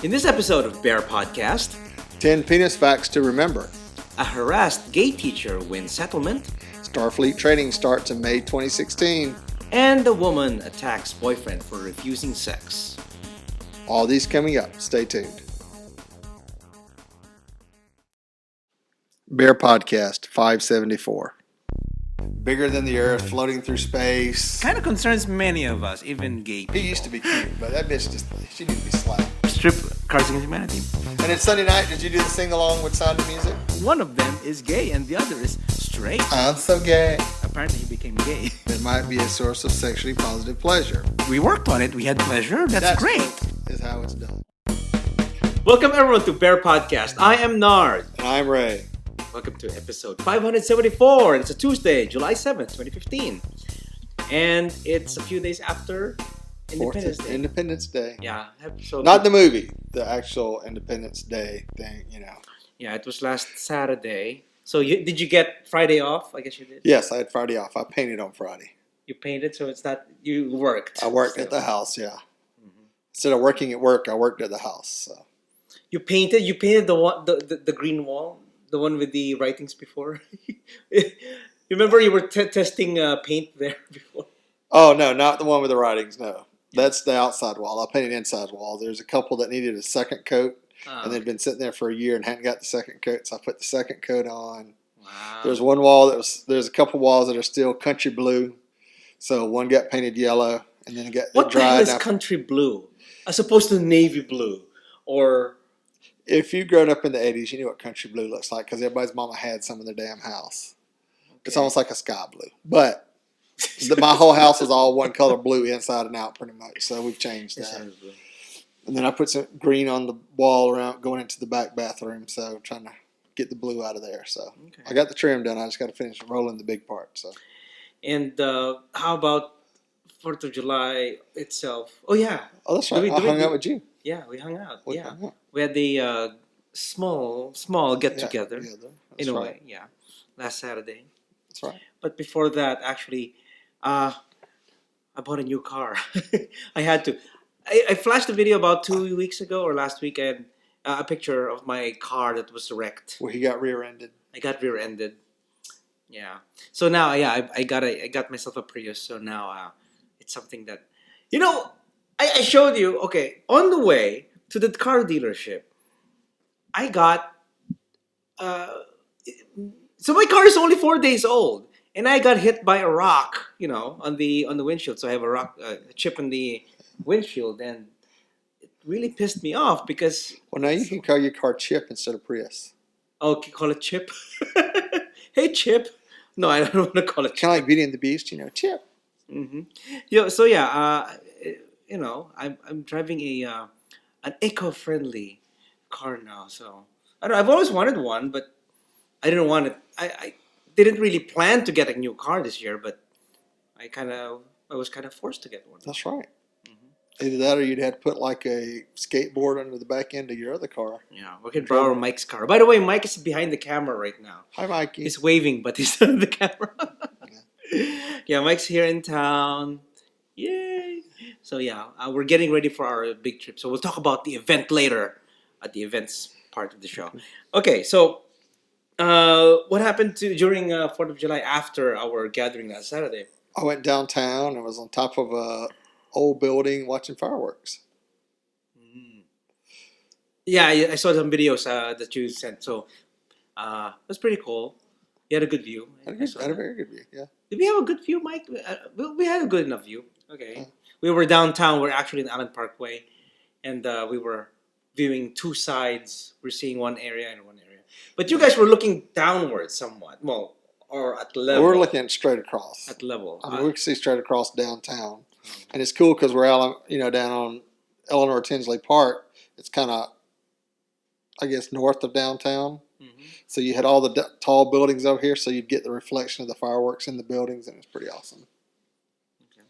In this episode of BearPodcast, 10 penis facts to remember. a harassed gay teacher wins settlement, Starfleet training starts in May 2016. and a woman attacks boyfriend for refusing sex. All these coming up. Stay tuned. Bear Podcast 574. Bigger than the Earth, floating through space. Kind of concerns many of us, even gay people. He used to be cute, but that bitch she needs to be slapped. Strip Cards Against Humanity. And then Sunday night, did you do the sing-along with Sound of Music? One of them is gay and the other is straight. I'm so gay. Apparently he became gay. It might be a source of sexually positive pleasure. We worked on it. We had pleasure. That's great. Is how it's done. Welcome everyone to Bear Podcast. I am Nard. And I'm Ray. Welcome to episode 574. It's a Tuesday, July 7th, 2015. And it's a few days after Independence Day. Independence Day. Yeah. So Not the movie, the actual Independence Day thing, you know. Yeah, it was last Saturday. So did you get Friday off? I guess you did. Yes, I had Friday off. I painted on Friday. You painted, so it's not, you worked. I worked at the house, yeah. Mm-hmm. Instead of working at work, I worked at the house. So. You painted the one, the green wall? The one with the writings before? You remember you were testing paint there before? Oh, no, not the one with the writings, no. That's the outside wall. I painted inside wall. There's a couple that needed a second coat, and they'd been sitting there for a year and hadn't got the second coat, so I put the second coat on. Wow. There's one wall there's a couple walls that are still country blue, so one got painted yellow, and then it got what dried. the hell is country blue as opposed to navy blue? Or if you've grown up in the 80s, you know what country blue looks like because everybody's mama had some in their damn house. Okay. It's almost like a sky blue, but my whole house is all one color blue inside and out pretty much, so we've changed that. And then I put some green on the wall around going into the back bathroom, so trying to get the blue out of there. So okay. I got the trim done. I just got to finish rolling the big part. So. And how about 4th of July itself? Oh, yeah. Oh, that's right. I hung out with you. Yeah, we hung out. We had the small get-together in a way. Yeah, last Saturday. That's right. But before that, actually, I bought a new car. I had to. I flashed a video about 2 weeks ago or last weekend, a picture of my car that was wrecked. Well, he got rear-ended. I got rear-ended. Yeah. So now, I got myself a Prius. So now, it's something that, I showed you. Okay, on the way to the car dealership, I got. So my car is only 4 days old, and I got hit by a rock, on the windshield. So I have a chip in the windshield, and it really pissed me off because. Well, now you can call your car Chip instead of Prius. Oh, call it Chip. Hey, Chip. No, I don't want to call it. Kind of like Beauty and the Beast, Chip. Mm-hmm. Yeah. So yeah, I'm driving an eco-friendly car now. So I've always wanted one, but I didn't want it. I didn't really plan to get a new car this year, but I was kind of forced to get one. That's right. Mm-hmm. Either that or you'd have to put like a skateboard under the back end of your other car. Yeah, we can borrow Mike's car. By the way, Mike is behind the camera right now. Hi, Mikey. He's waving, but he's on the camera. Yeah, Mike's here in town. Yay! So yeah, we're getting ready for our big trip. So we'll talk about the event later at the events part of the show. Okay, so what happened during 4th of July after our gathering last Saturday? I went downtown and was on top of a old building watching fireworks. Yeah, I saw some videos that you sent. So it was pretty cool. You had a good view. I had a very good view, yeah. Did we have a good view, Mike? We had a good enough view. Okay. We were downtown. We're actually in Allen Parkway. And we were viewing two sides. We're seeing one area and one area. But you guys were looking downward somewhat. Well, or at level. We're looking straight across. At level. I mean, we can see straight across downtown. And it's cool because we're out, down on Eleanor Tinsley Park. It's kind of, I guess, north of downtown. Mm-hmm. So you had all the tall buildings over here, so you'd get the reflection of the fireworks in the buildings, and it's pretty awesome. Okay.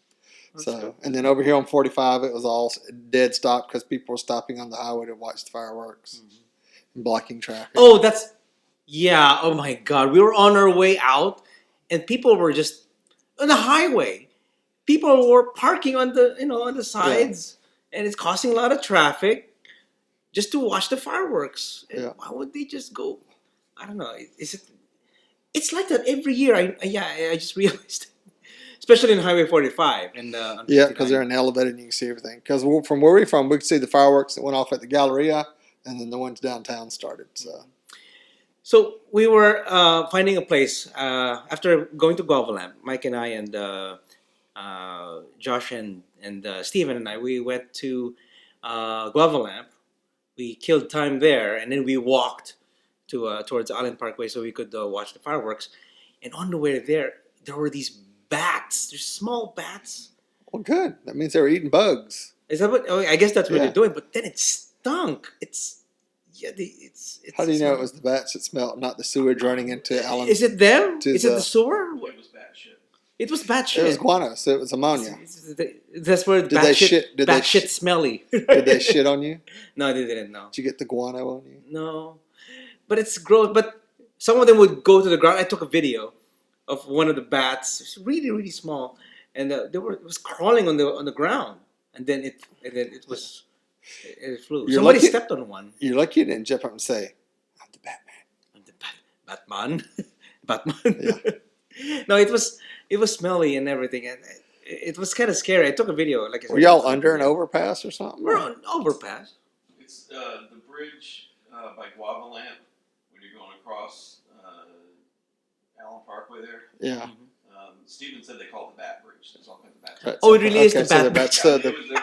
So, cool. And then over here on 45, it was all dead stop because people were stopping on the highway to watch the fireworks and blocking traffic. Oh, yeah. Oh my God, we were on our way out, and people were just on the highway. People were parking on the sides. Yeah. and it's causing a lot of traffic just to watch the fireworks. And Yeah. why would they just go? I don't know. Is it? It's like that every year. I just realized, especially in Highway 45 and on Yeah, because 59. they're in the elevator and you can see everything. Because from where we're from, we could see the fireworks that went off at the Galleria, and then the ones downtown started. So we were finding a place after going to Govalamp. Mike and I and Josh and Steven and I, we went to Govalamp. We killed time there, and then we walked to towards Island Parkway so we could watch the fireworks. And on the way there were these bats. There's small bats. Well, good. That means they were eating bugs. Is that what? Oh, I guess that's what Yeah. they're doing. But then it stunk. It's How do you know it was the bats that smelled, not the sewage running into Allen? Is it them? to Is it the- the sewer? It was bad shit. It was bad shit. It was guano, so it was ammonia. That's where Did they shit? Did they bad shit smelly. Did they shit on you? No, they didn't. No, Did you get the guano on you? no. But it's gross. But some of them would go to the ground. I took a video of one of the bats. It's really, really small, and it was crawling on the ground, and then it flew. You're Somebody lucky- stepped on one. You're lucky you didn't jump up and say, "I'm the Batman." And the Batman, Batman. No, it was smelly and everything, and it was kind of scary. I took a video. Like I said, Were y'all under an overpass or something? We're on overpass. It's the bridge by Guava Lamp when you're going across Allen Parkway there. Yeah. Steven said they call it the Bat Bridge. There's all kinds of bats. Right, Oh, it really is the so Bat that's Yeah, the there was a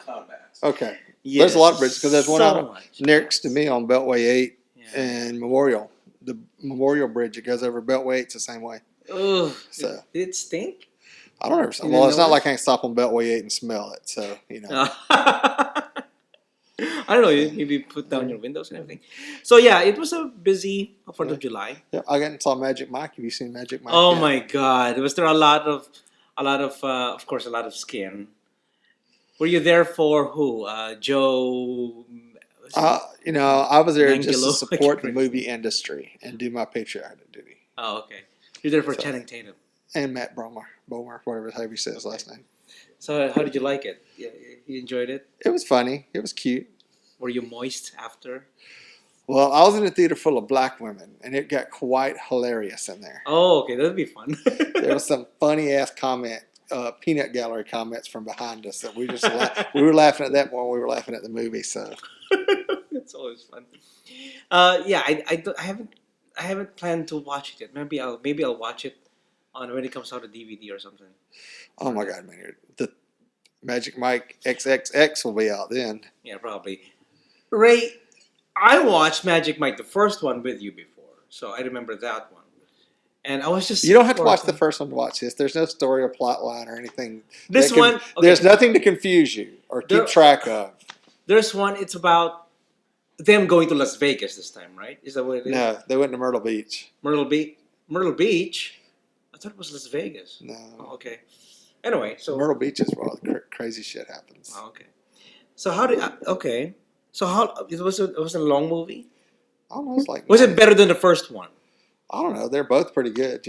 ton of bats. okay. Yes. There's a lot of bridges because there's one So out much. next to me on Beltway 8 Yeah. and Memorial. The Memorial Bridge that goes over Beltway 8's the same way. Ugh. So- Did it stink? I don't ever. You Well, it's didn't not like notice? I can stop on Beltway 8 and smell it. So I don't know. You maybe put down your windows and everything. So yeah, it was a busy 4th of July. Yeah, I went and saw Magic Mike. Have you seen Magic Mike? Oh yet? my God! Was there a lot of course, a lot of skin? Were you there for who? Joe. I was there just to Mangelo. support the movie industry and do my patriotic duty. Oh, okay. You're there for So- Channing Tatum. And Matt Bomer, whatever how he says his last name. So how did you like it? Yeah, you enjoyed it. It was funny. It was cute. Were you moist after? Well, I was in a theater full of black women, and it got quite hilarious in there. Oh, okay, that'd be fun. There was some funny ass peanut gallery comments from behind us that we just we were laughing at that more than we were laughing at the movie. So It's always fun. Yeah, I haven't planned to watch it yet. Maybe I'll watch it on when it comes out on DVD or something. oh my god, man, the Magic Mike XXX will be out then. Yeah, probably. Ray, I watched Magic Mike, the first one, with you before, so I remember that one. And I was just You don't have to watch the first one to watch this. There's no story or plot line or anything. This that can- one, okay. There's nothing to confuse you or keep There- track of. There's one. It's about them going to Las Vegas this time, right? Is that what it is? No, they went to Myrtle Beach. Myrtle Beach. I thought it was Las Vegas. No, Oh, okay. Anyway, so Myrtle Beach is where all the crazy shit happens. oh, okay. So how did okay? So how it was a long movie? I don't know. It's like Was it better than the first one? I don't know. They're both pretty good.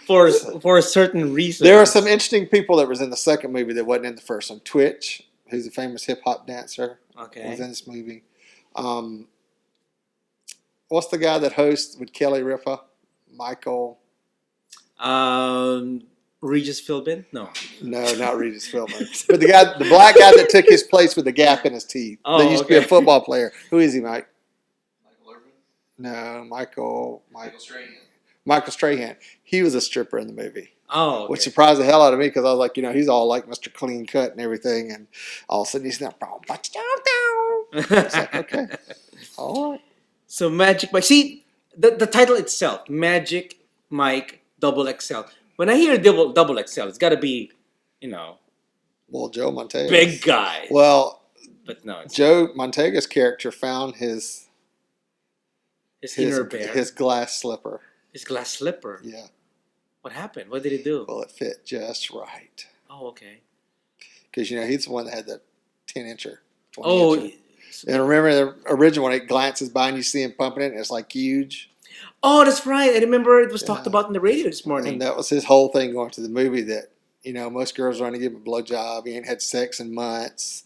for a certain reason. There are some interesting people that was in the second movie that wasn't in the first one. Twitch, who's a famous hip hop dancer, was Okay. in this movie. What's the guy that hosts with Kelly Ripa? Michael? Regis Philbin? No. No, not Regis Philbin. But the black guy that took his place with the gap in his teeth. Oh, that used to be a okay. football player. Who is he, Mike? Michael Irvin, No, Michael Strahan. Michael Strahan. He was a stripper in the movie. Oh, okay. Which surprised the hell out of me because I was like, he's all like Mr. Clean Cut and everything, and all of a sudden he's not. It's like, okay, all right. So Magic Mike. See the title itself, Magic Mike Double XL. When I hear double XL, it's got to be, Well, Joe Montega. big guy. Well, But no, it's Joe Montega's character found his inner bear, his glass slipper. his glass slipper. Yeah. What happened? What did he do? Well, it fit just right Oh, okay. because he's the one that had the 10-incher. 20-incher. Oh, And remember the original one? It glances by and you see him pumping it, and it's like huge. oh, that's right. I remember it was talked Yeah. about in the radio this morning. And that was his whole thing going to the movie, that most girls are going to give him a blowjob. He ain't had sex in months.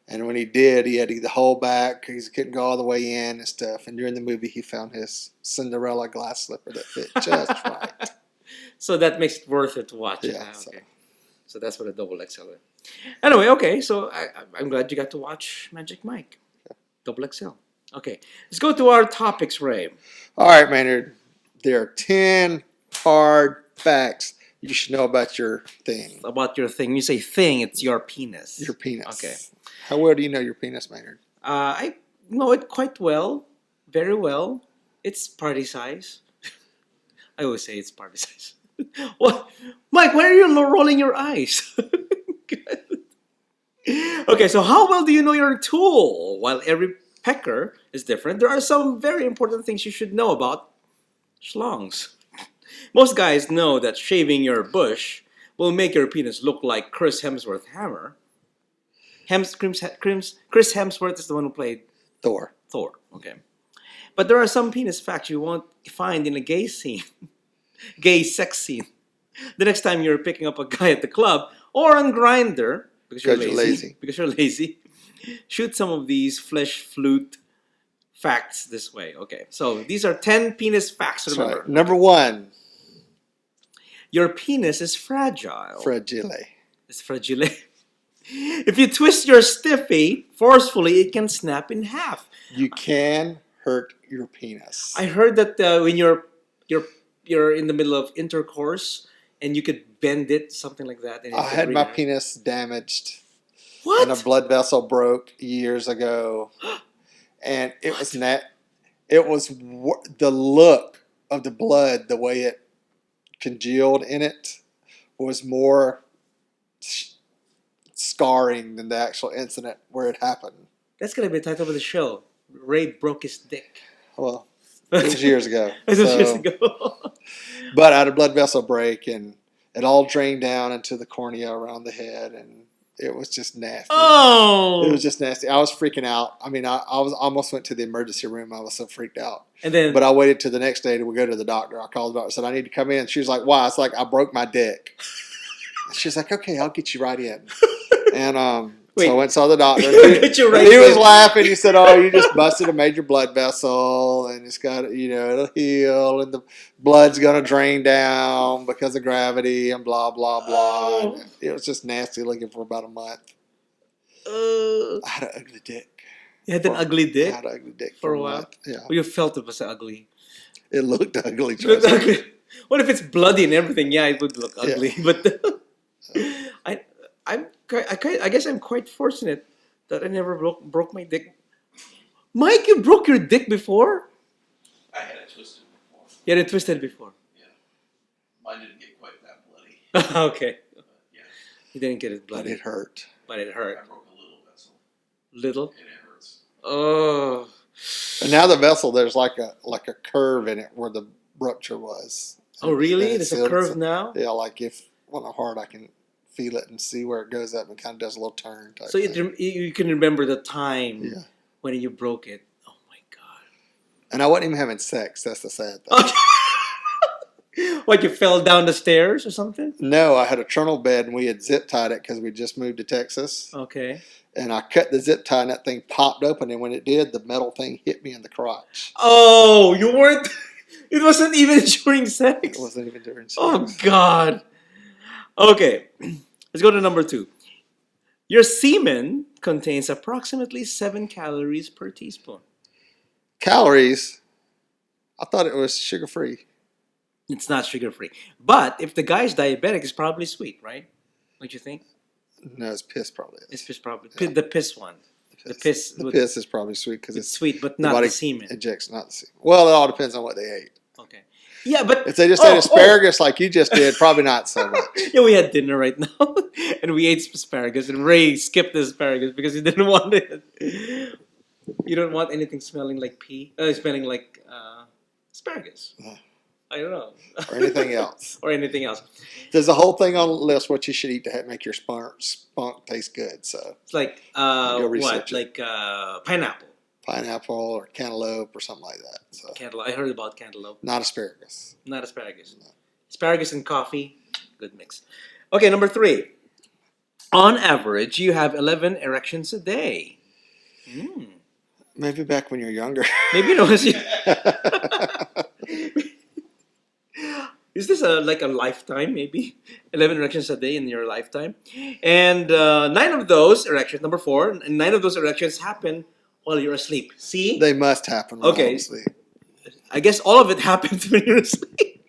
And when he did, he had to hold back because he couldn't go all the way in and stuff. And during the movie, he found his Cinderella glass slipper that fit just right. So that makes it worth it to watch it. Yeah, Okay. So that's what a double XL is. Anyway, okay. So I'm glad you got to watch Magic Mike. Double XL. Okay. Let's go to our topics, Ray. All right, Maynard. There are 10 hard facts you should know about your thing. About your thing. You say thing, it's your penis. Your penis. Okay. How well do you know your penis, Maynard? I know it quite well. Very well. It's party size. I always say it's party size. What? Mike, why are you rolling your eyes? Okay, so how well do you know your tool? While every pecker is different, there are some very important things you should know about schlongs. Most guys know that shaving your bush will make your penis look like Chris Hemsworth's hammer. Chris Hemsworth is the one who played Thor. Okay. But there are some penis facts you won't find in a gay scene. Gay sex scene. The next time you're picking up a guy at the club or on Grindr, because you're lazy, shoot some of these flesh flute facts this way. Okay, so these are 10 penis facts to remember. Right. Number 1. Your penis is fragile. Fragile. It's fragile. If you twist your stiffy forcefully, it can snap in half. You can hurt your penis. I heard that when you're in the middle of intercourse and you could bend it, something like that. And I had my penis damaged. What? And a blood vessel broke years ago. And it was the look of the blood, the way it congealed in it, was more scarring than the actual incident where it happened. That's going to be the title of the show. Ray broke his dick. Well, it was years ago. It was years ago. But I had a blood vessel break, and it all drained down into the cornea around the head, and it was just nasty. Oh! It was just nasty. I was freaking out. I mean, I almost went to the emergency room. I was so freaked out. But I waited till the next day to go to the doctor. I called the doctor, said, I need to come in. She was like, why? It's like, I broke my dick. She was like, okay, I'll get you right in. And so I went and saw the doctor. He was laughing. He said, oh, you just busted a major blood vessel, and it's got, it'll heal, and the blood's going to drain down because of gravity, and blah, blah, blah. Oh. And it was just nasty looking for about a month. I had an ugly dick. You had an ugly dick? I had an ugly dick for a while? Month. Yeah. Well, you felt it was ugly. It looked ugly. It looked ugly. What if it's bloody and everything? Yeah, it would look ugly. Yeah. But I guess I'm quite fortunate that I never broke my dick. Mike, you broke your dick before? I had it twisted before. You had it twisted before? Yeah. Mine didn't get quite that bloody. Okay. Yeah. You didn't get it bloody. But it hurt. But it hurt. I broke a little vessel. Little? And it hurts. Oh. And now the vessel, there's like a curve in it where the rupture was. Oh, really? There's a curve now? Yeah, like when I'm hard, I can feel it and see where it goes up and kind of does a little turn. So you can remember the time when you broke it. Oh, my God. And I wasn't even having sex. That's the sad thing. What, you fell down the stairs or something? No, I had a trundle bed and we had zip tied it because we just moved to Texas. Okay. And I cut the zip tie and that thing popped open. And when it did, the metal thing hit me in the crotch. Oh, you weren't... It wasn't even during sex? It wasn't even during sex. Oh, God. Okay. Let's go to number 2. Your semen contains approximately 7 calories per teaspoon. Calories? I thought it was sugar-free. It's not sugar-free. But if the guy's diabetic, it's probably sweet, right? Don't you think? No, it's piss probably. It's piss probably. Yeah. The piss one. The piss is probably sweet because it's sweet, but not the semen. Ejects, not the semen. Well, it all depends on what they ate. Okay. Yeah, but if they just ate asparagus like you just did, probably not so much. Yeah, we had dinner right now, and we ate asparagus, and Ray skipped the asparagus because he didn't want it. You don't want anything smelling like pee, smelling like asparagus. I don't know. Or anything else. Or anything else. There's a whole thing on the list what you should eat to make your spunk taste good. So it's like what? Like pineapple. Pineapple or cantaloupe or something like that. So. Cantaloupe. I heard about cantaloupe. Not asparagus. Not asparagus. No. Asparagus and coffee, good mix. Okay, number 3. On average, you have 11 erections a day. Maybe back when you're younger. Maybe no. Is this like a lifetime? Maybe 11 erections a day in your lifetime, and 9 of those erections. Number 4, and 9 of those erections happen while you're asleep. See, They must happen when Okay. I'm asleep. I guess all of it happens when you're asleep.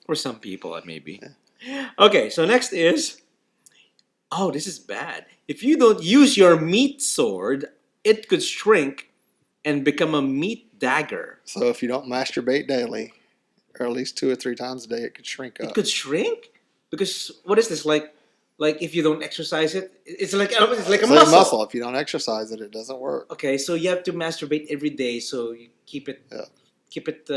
For some people, maybe. Okay, so next is. Oh, this is bad. If you don't use your meat sword, it could shrink and become a meat dagger. So if you don't masturbate daily, or at least 2 or 3 times a day, it could shrink It up. could shrink? Because what is this like if you don't exercise it? It's like a It's like muscle. a muscle. If you don't exercise it, it doesn't work. Okay, so you have to masturbate every day so you keep it fit.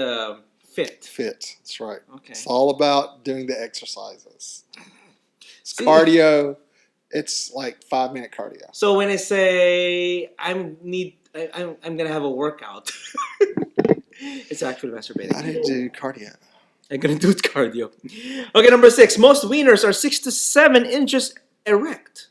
Fit. That's right. Okay. It's all about doing the exercises. It's See- cardio. It's like 5-minute cardio. So when I say I'm gonna have a workout, it's actually masturbating. I need to do cardio. I'm gonna do cardio. Okay, number 6. Most wieners are 6 to 7 inches erect.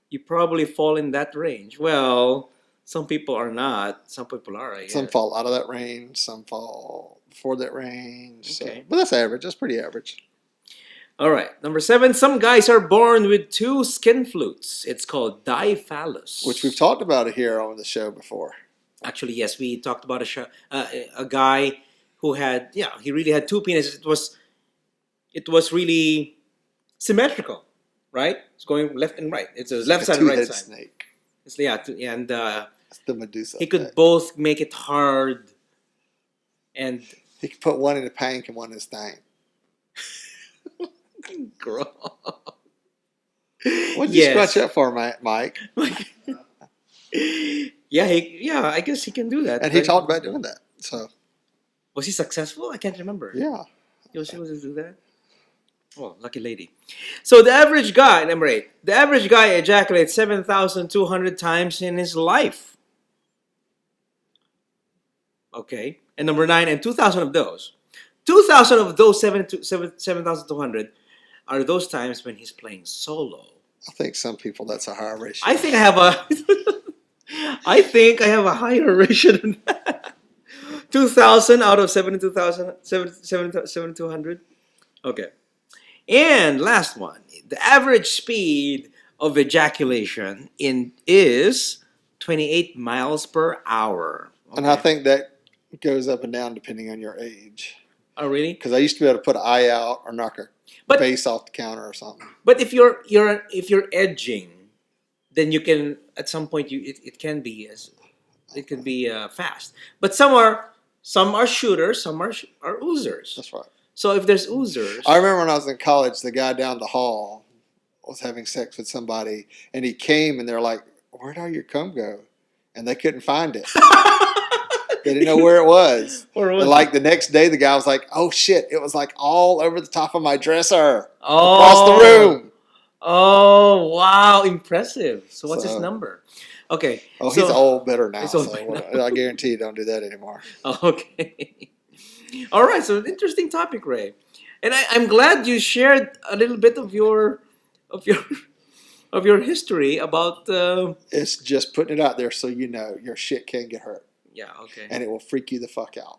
You probably fall in that range. Well, some people are not. Some people are. I guess. Some fall out of that range. Some fall before that range. Okay. So, but that's average. That's pretty average. All right. Number 7. Some guys are born with 2 skin flutes. It's called diphallus. Which we've talked about it here on the show before. Actually, yes, we talked about a guy who had he really had 2 penises. It was really symmetrical, right? It's going left and right. It's a left side and right Two-headed side. snake. It's, and It's the Medusa. he could effect. both make it hard and He could put one in the pank and one in his thing. grow. What'd you Yes. scratch up for, Mike? I guess he can do that. And he right? talked about doing that. So, Was he successful? I can't remember. yeah. He was able to do that. Oh, lucky lady. So the average guy, number 8, the average guy ejaculates 7,200 times in his life. Okay. And number 9, and 2,000 of those 7,200 are those times when he's playing solo. I think some people, that's a higher ratio. I think I have a higher ratio than that. 2,000 out of 7,200. Okay. And last one. The average speed of ejaculation is 28 miles per hour. Okay. And I think that goes up and down depending on your age. Oh, really? Because I used to be able to put an eye out or knock a base off the counter or something. But if you're edging, then you can at some point it can be fast. But some are shooters, some are oozers. That's right. So if there's oozers, I remember when I was in college, the guy down the hall was having sex with somebody, and he came, and they're like, "Where'd all your cum go?" And they couldn't find it. They didn't know where it was. And like the next day, the guy was like, "Oh shit! It was like all over the top of my dresser, across the room." Oh wow, impressive! So what's his number? Okay. Oh, he's old, better now. He's old So better I guarantee you don't do that anymore. Okay. All right. So interesting topic, Ray, and I'm glad you shared a little bit of your history about. It's just putting it out there so you know your shit can get hurt. Yeah. Okay. And it will freak you the fuck out.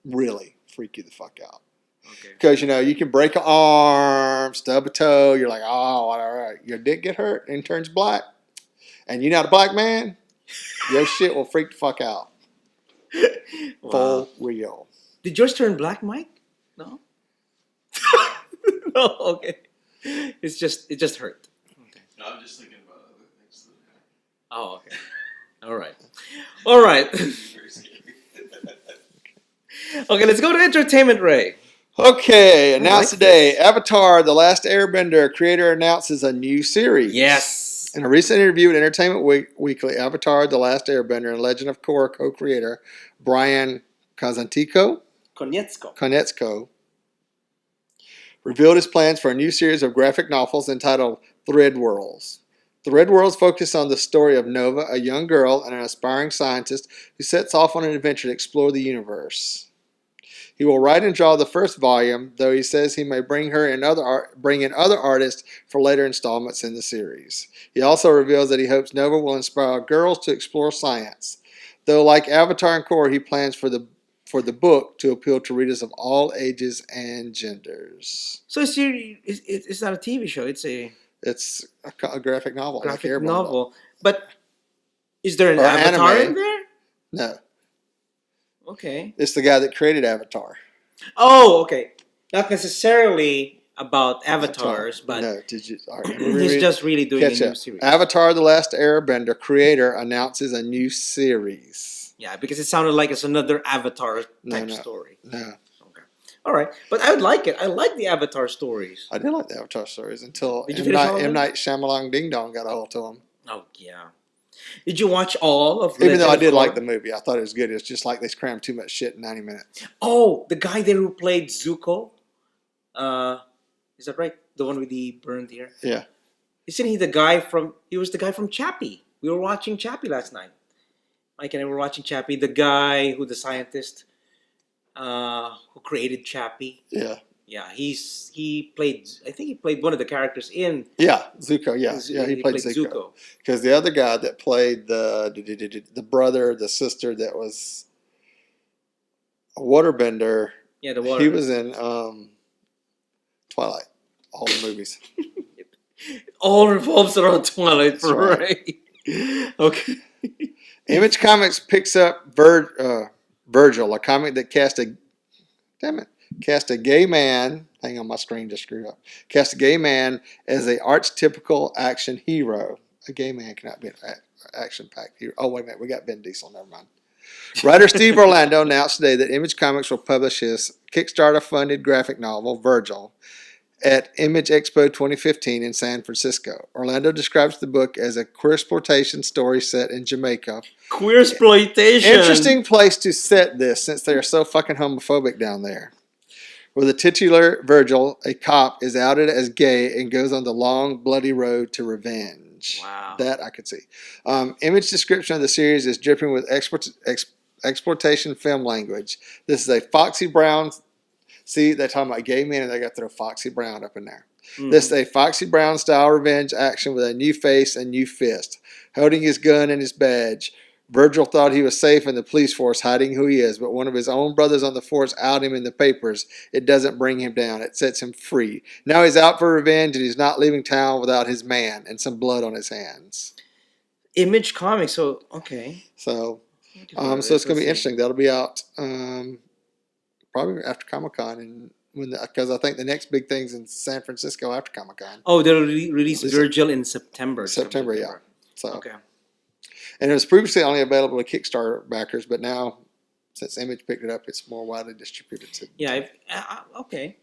Really freak you the fuck out. Okay. Because, you can break an arm, stub a toe. You're like, oh, all right. Your dick get hurt and turns black. And you're not a black man. Your shit will freak the fuck out. Wow. For real. Did yours turn black, Mike? No. No. Okay. It just hurt. Okay. No, I'm just thinking about other things. Oh, okay. All right. All right. Very scary. Okay, let's go to entertainment, Ray. Okay, announced like today. Avatar, The Last Airbender creator announces a new series. Yes. In a recent interview with Entertainment Weekly, Avatar, The Last Airbender, and Legend of Korra co-creator Brian Konietzko revealed his plans for a new series of graphic novels entitled Thread Worlds. Thread Worlds focus on the story of Nova, a young girl and an aspiring scientist who sets off on an adventure to explore the universe. He will write and draw the first volume, though he says he may bring in other artists for later installments in the series. He also reveals that he hopes Nova will inspire girls to explore science. Though, like Avatar and Korra, he plans for the book to appeal to readers of all ages and genders. So it's not a TV show. It's a graphic novel. Graphic like novel. But is there an Or Avatar anime. in there? No. Okay. It's the guy that created Avatar. Oh, okay. Not necessarily about avatars, but no, did you? All right, he's just really doing a new series. Avatar: The Last Airbender creator announces a new series. Yeah, because it sounded like it's another Avatar type story. No. Okay. All right, but I would like it. I like the Avatar stories. I did like the Avatar stories until M. Night Shyamalan Ding Dong got a hold of them. Oh yeah. Did you watch all of? Even though I did like the movie, I thought it was good. It's just like they crammed too much shit in 90 minutes. Oh, the guy there who played Zuko. Is that right? The one with the burned ear. Yeah. Isn't he the guy from? He was the guy from Chappie. We were watching Chappie last night. Mike and I were watching Chappie. The guy the scientist, who created Chappie. Yeah. Yeah, he played. I think he played one of the characters in. Yeah, Zuko. Yeah, he played Zuko. Because the other guy that played the brother, the sister that was a waterbender. Yeah, the water. He was in Twilight. All the movies. All revolves around Twilight, for right. Okay. Image Comics picks up Virgil, a comic that cast a gay man. Hang on, my screen just screwed up. Cast a gay man as a archetypical action hero. A gay man cannot be an action-packed hero. Oh, wait a minute. We got Vin Diesel. Never mind. Writer Steve Orlando announced today that Image Comics will publish his Kickstarter-funded graphic novel, Virgil, at Image Expo 2015 in San Francisco. Orlando describes the book as a queersploitation story set in Jamaica. Queersploitation. Interesting place to set this since they are so fucking homophobic down there. Where the titular Virgil, a cop, is outed as gay and goes on the long, bloody road to revenge. Wow. That I could see. Image description of the series is dripping with exploitation film language. This is a Foxy Brown. See, they're talking about gay men and they got to throw Foxy Brown up in there. Mm-hmm. This is a Foxy Brown style revenge action with a new face and new fist. Holding his gun and his badge, Virgil thought he was safe in the police force hiding who he is, but one of his own brothers on the force outed him in the papers. It doesn't bring him down. It sets him free. Now he's out for revenge and he's not leaving town without his man and some blood on his hands. Image Comics, so okay. So it's going to be interesting. That'll be out probably after Comic-Con, and because I think the next big thing's in San Francisco after Comic-Con. Oh, they'll release Virgil in September. September, yeah. So okay. And it was previously only available to Kickstarter backers, but now, since Image picked it up, it's more widely distributed. Okay.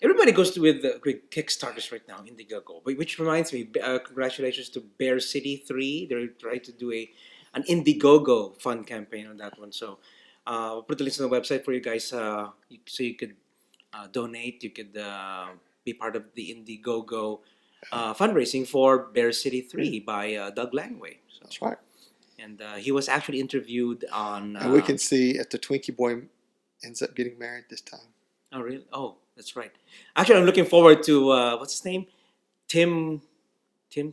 Everybody goes with Kickstarters right now, Indiegogo. Which reminds me, congratulations to Bear City 3. They're trying to do an Indiegogo fund campaign on that one. So we'll put the links on the website for you guys so you could donate. You could be part of the Indiegogo fundraising for Bear City 3 by Doug Langway. So. That's right. And he was actually interviewed on... and we can see if the Twinkie Boy ends up getting married this time. Oh, really? Oh, that's right. Actually, I'm looking forward to... what's his name? Tim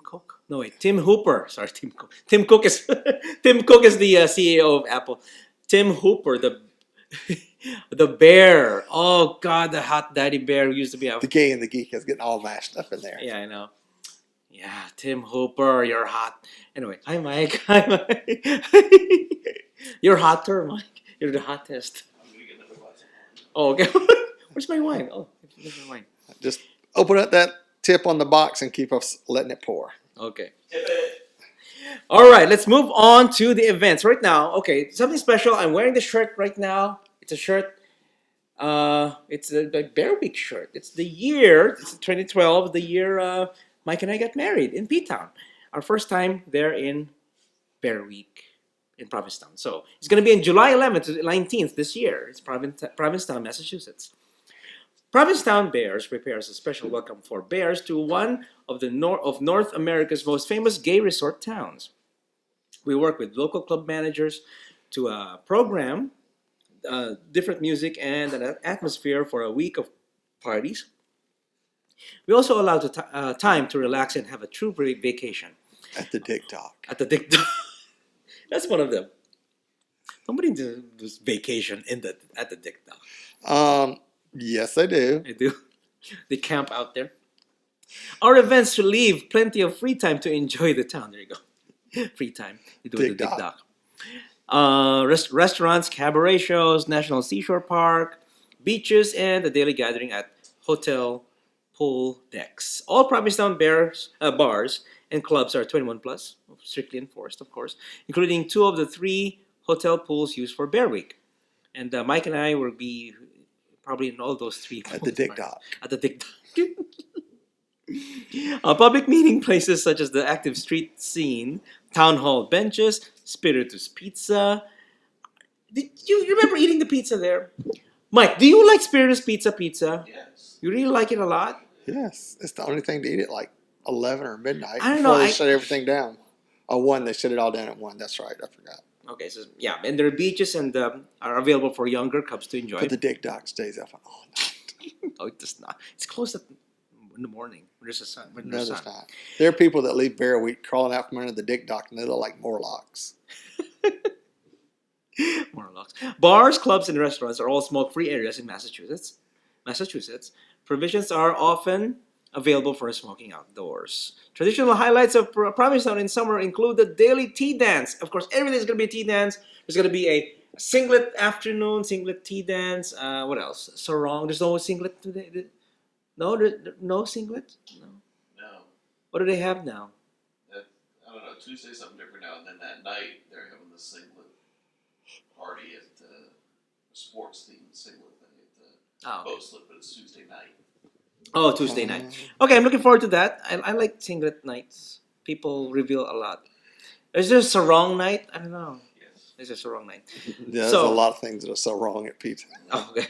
Cook? No, wait. Tim Hooper. Sorry, Tim Cook. Tim Cook is the CEO of Apple. Tim Hooper, the bear. Oh, God, the hot daddy bear who used to be... The gay and the geek is getting all mashed up in there. Yeah, I know. Yeah, Tim Hooper, you're hot. Anyway, hi Mike. Hi Mike. You're hotter, Mike. You're the hottest. I'm gonna get another glass. Oh, okay. Where's my wine? Oh, there's my wine. Just open up that tip on the box and keep us letting it pour. Okay. All right, let's move on to the events right now. Okay, something special. I'm wearing the shirt right now. It's a shirt. It's the BearWeek shirt. It's 2012, the year Mike and I got married in P-Town. Our first time there in BearWeek in Provincetown. So it's going to be in July 11th to 19th this year. It's Provincetown, Massachusetts. Provincetown Bears prepares a special welcome for bears to one of North America's most famous gay resort towns. We work with local club managers to program different music and an atmosphere for a week of parties. We also allow time to relax and have a true vacation At the TikTok. at the Dick. That's one of them. Nobody does vacation at the Dick Dock. Yes, they do. They do. They camp out there. Our events should leave plenty of free time to enjoy the town. There you go. Free time. You do it at the Dick Dick Dock. Dock. Restaurants, cabaret shows, National Seashore Park, beaches, and a daily gathering at hotel pool decks. All Provincetown bars and clubs are 21 plus, strictly enforced, of course, including 2 of the 3 hotel pools used for BearWeek. And Mike and I will be probably in all those 3 At the pools, Dick right? Dock. At the Dick Dock. Public meeting places such as the active street scene, town hall benches, Spiritus Pizza. Did you remember eating the pizza there? Mike, do you like Spiritus Pizza? Yes. You really like it a lot? Yes, it's the only thing to eat at like 11 or midnight I don't before know, they shut everything down. Oh, 1, they shut it all down at 1. That's right, I forgot. Okay, so yeah, and there are beaches and are available for younger cubs to enjoy. But the Dick Dock stays open all night. Oh, it does not. It's closed in the morning. When there's a sun. When No, there's there's sun. not. There are people that leave Bear Week crawling out from under the Dick Dock and they look like Morlocks. Morlocks. Bars, clubs, and restaurants are all smoke-free areas in Massachusetts. Provisions are often available for smoking outdoors. Traditional highlights of Provincetown in summer include the daily tea dance. Of course, everything's going to be a tea dance. There's going to be a singlet afternoon, singlet tea dance. What else? Sarong. There's no singlet today. No, no singlet. No. No. What do they have now? I don't know. Tuesday's something different now. And then that night, they're having the singlet party at the sports themed singlet thing at the Oh, boat slip, but it's Tuesday night. oh, Tuesday night. Okay, I'm looking forward to that. I like singlet nights. People reveal a lot. Is there a sarong night? I don't know. Yes. Is there a sarong night? Yeah, there's So- a lot of things that are so wrong at pizza. Oh, okay.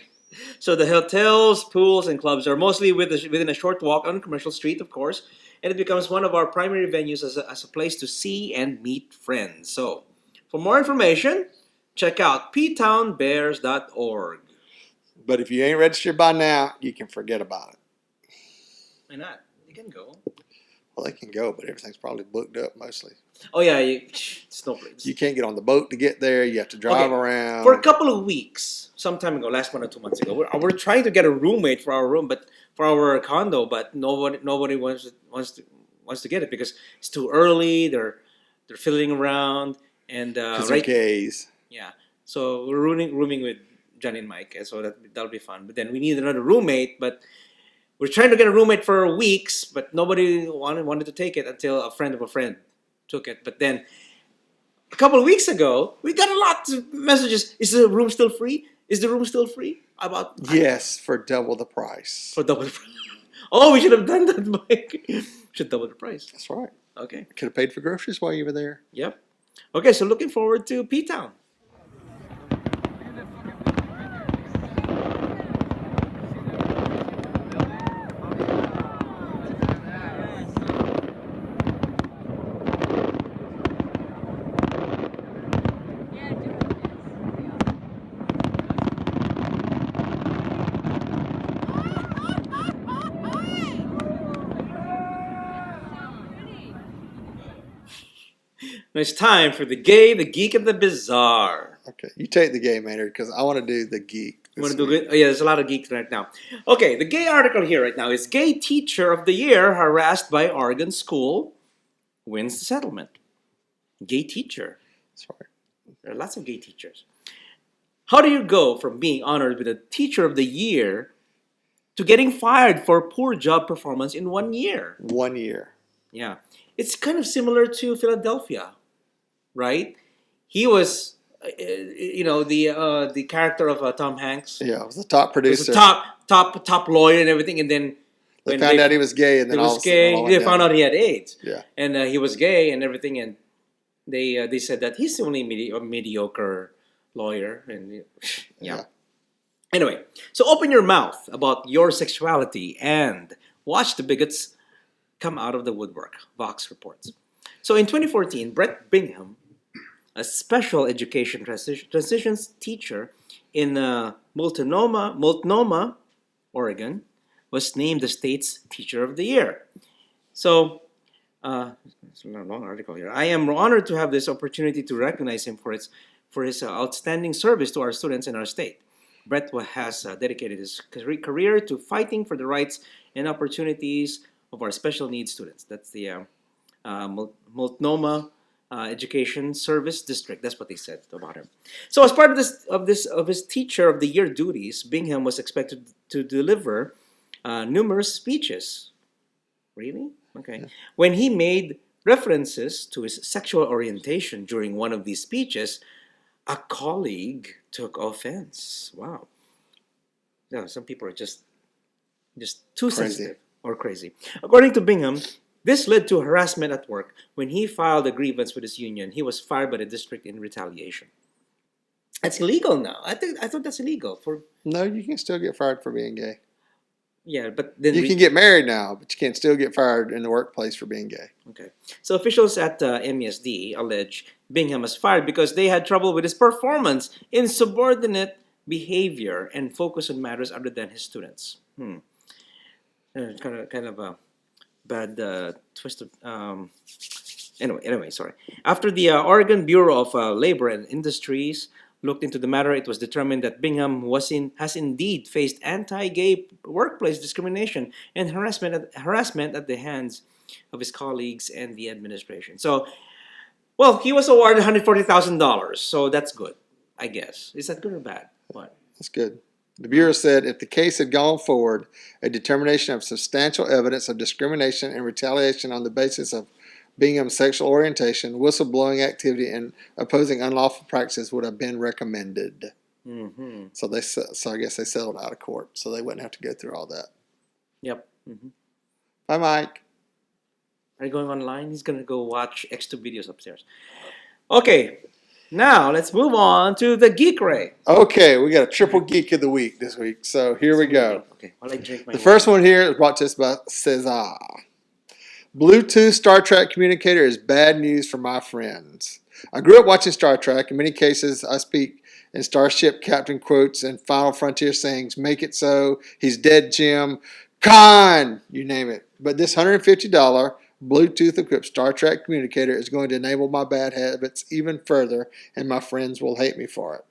So the hotels, pools, and clubs are mostly within a short walk on Commercial Street, of course, and it becomes one of our primary venues as a place to see and meet friends. So, for more information, check out ptownbears.org. But if you ain't registered by now, you can forget about it. Why not? You can go. Well, they can go, but everything's probably booked up mostly. Oh yeah, it's no place. You can't get on the boat to get there. You have to drive Okay. around. For a couple of weeks, some time ago, last 1 or 2 months ago, we're trying to get a roommate for our room, but for our condo, but nobody wants to get it because it's too early. They're fiddling around and Because right. gays. Yeah, so we're rooming with Johnny and Mike, and so that'll be fun. But then we need another roommate, but we're trying to get a roommate for weeks, but nobody wanted to take it until a friend of a friend took it. But then a couple of weeks ago, we got a lot of messages. Is the room still free? Is the room still free? About Yes, for double the price. for double the price. Oh, we should have done that, Mike. Should double the price. That's right. Okay. Could have paid for groceries while you were there. Yep. Okay, so looking forward to P-Town. Now it's time for the gay, the geek, and the bizarre. Okay, you take the gay, Maynard, because I want to do the geek. You want this to do week. it? Oh, yeah, there's a lot of geeks right now. Okay, the gay article here right now is Gay Teacher of the Year harassed by Oregon School wins the settlement. Gay teacher. That's right. There are lots of gay teachers. How do you go from being honored with a Teacher of the Year to getting fired for poor job performance in 1 year? 1 year. Yeah. It's kind of similar to Philadelphia, right? He was, the character of Tom Hanks. Yeah, I was the top He was producer. a top lawyer and everything, and then They when found out he was gay, and he then all was of a sudden, gay. all They went found down. out he had AIDS, Yeah. and he was gay and everything, and they said that he's only a mediocre lawyer, and yeah. Anyway, so open your mouth about your sexuality and watch the bigots come out of the woodwork, Vox reports. So in 2014, Brett Bingham, a special education transitions teacher in Multnomah, Oregon, was named the state's Teacher of the Year. So, it's a long article here. I am honored to have this opportunity to recognize him for his outstanding service to our students in our state. Brett has dedicated his career to fighting for the rights and opportunities of our special needs students. That's the Multnomah Education Service District. That's what they said about him. So, as part of his Teacher of the Year duties, Bingham was expected to deliver numerous speeches. Really? Okay. When he made references to his sexual orientation during one of these speeches, a colleague took offense. Wow. Yeah, some people are just too sensitive or crazy. According to Bingham, this led to harassment at work. When he filed a grievance with his union, he was fired by the district in retaliation. That's illegal now. I thought that's illegal for. No, you can still get fired for being gay. Yeah, but then you can get married now, but you can still get fired in the workplace for being gay. Okay. So officials at MSD allege Bingham was fired because they had trouble with his performance, insubordinate behavior, and focus on matters other than his students. Kind of a bad twist of. Anyway, sorry. After the Oregon Bureau of Labor and Industries looked into the matter, it was determined that Bingham has indeed faced anti-gay workplace discrimination and harassment at the hands of his colleagues and the administration. So, well, he was awarded $140,000, so that's good, I guess. Is that good or bad? What? That's good. The Bureau said if the case had gone forward, a determination of substantial evidence of discrimination and retaliation on the basis of Bingham's sexual orientation, whistleblowing activity, and opposing unlawful practices would have been recommended. Mm-hmm. So I guess they settled out of court, so they wouldn't have to go through all that. Yep. Mm-hmm. Bye, Mike. Are you going online? He's gonna go watch X2 videos upstairs. Okay, now let's move on to the Geek Ray. Okay, we got a triple geek of the week this week, so here we go. Okay, while I drink my. The first one here is brought to us by Cesar. Bluetooth Star Trek communicator is bad news for my friends. I grew up watching Star Trek. In many cases, I speak in Starship Captain quotes and Final Frontier sayings, make it so, he's dead, Jim, Khan, you name it. But this $150 Bluetooth-equipped Star Trek communicator is going to enable my bad habits even further, and my friends will hate me for it.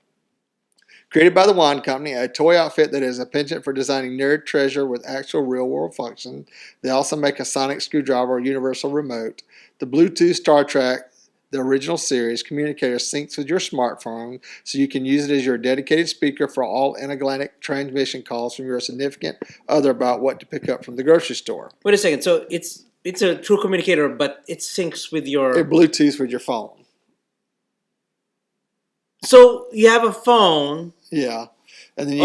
Created by the Wand Company, a toy outfit that is a penchant for designing nerd treasure with actual real-world function. They also make a sonic screwdriver or universal remote. The Bluetooth Star Trek, the original series, communicator syncs with your smartphone so you can use it as your dedicated speaker for all intergalactic transmission calls from your significant other about what to pick up from the grocery store. Wait a second. So it's a true communicator, but it syncs with your. It Bluetooth with your phone. So you have a phone. Yeah. And then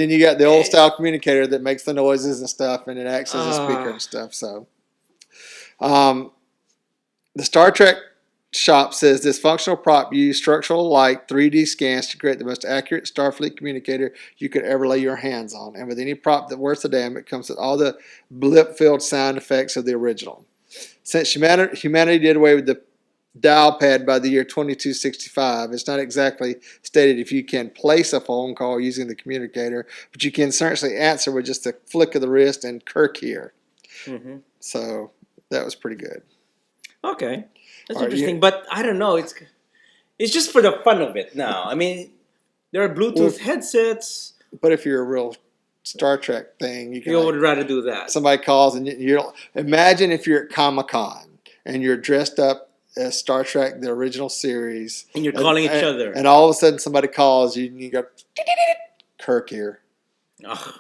you got the old style communicator that makes the noises and stuff, and it acts as a speaker and stuff. So, the Star Trek shop says this functional prop used structural light 3D scans to create the most accurate Starfleet communicator you could ever lay your hands on. And with any prop that worth a damn, it comes with all the blip-filled sound effects of the original. Since humanity did away with the dial pad by the year 2265. It's not exactly stated if you can place a phone call using the communicator, but you can certainly answer with just a flick of the wrist and Kirk here. Mm-hmm. So that was pretty good. Okay, that's interesting. But I don't know. It's just for the fun of it now. I mean, there are Bluetooth headsets. But if you're a real Star Trek thing, you would rather do that. Somebody calls and you imagine if you're at Comic-Con and you're dressed up as Star Trek, the original series. And you're calling each other. And all of a sudden somebody calls you and you go, Kirk here. Oh,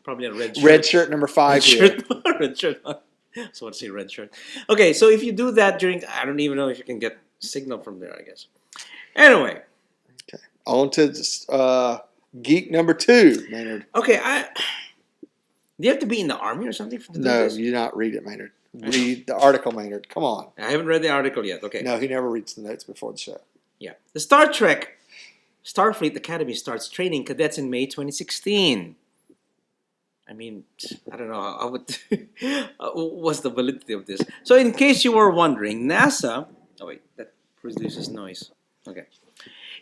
probably a red shirt. Red shirt number 5 here. Red shirt. So let's say red shirt. Okay, so if you do that during, I don't even know if you can get signal from there, I guess. Anyway. Okay. On to geek number 2, Maynard. Okay, do you have to be in the army or something to do this? No, you do not read it, Maynard. Read the article, Maynard. Come on. I haven't read the article yet. Okay. No, he never reads the notes before the show. Yeah. The Star Trek Starfleet Academy starts training cadets in May 2016. I mean, I don't know. What's the validity of this? So in case you were wondering, NASA... Oh, wait. That produces noise. Okay.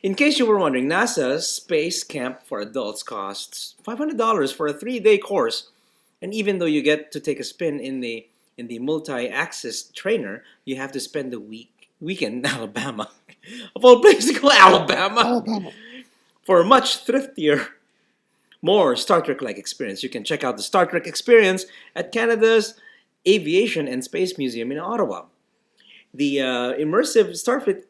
In case you were wondering, NASA's Space Camp for Adults costs $500 for a 3-day course. And even though you get to take a spin in the multi-axis trainer, you have to spend the weekend in Alabama. Of all places to go, Alabama. For a much thriftier, more Star Trek-like experience, you can check out the Star Trek experience at Canada's Aviation and Space Museum in Ottawa. The immersive Starfleet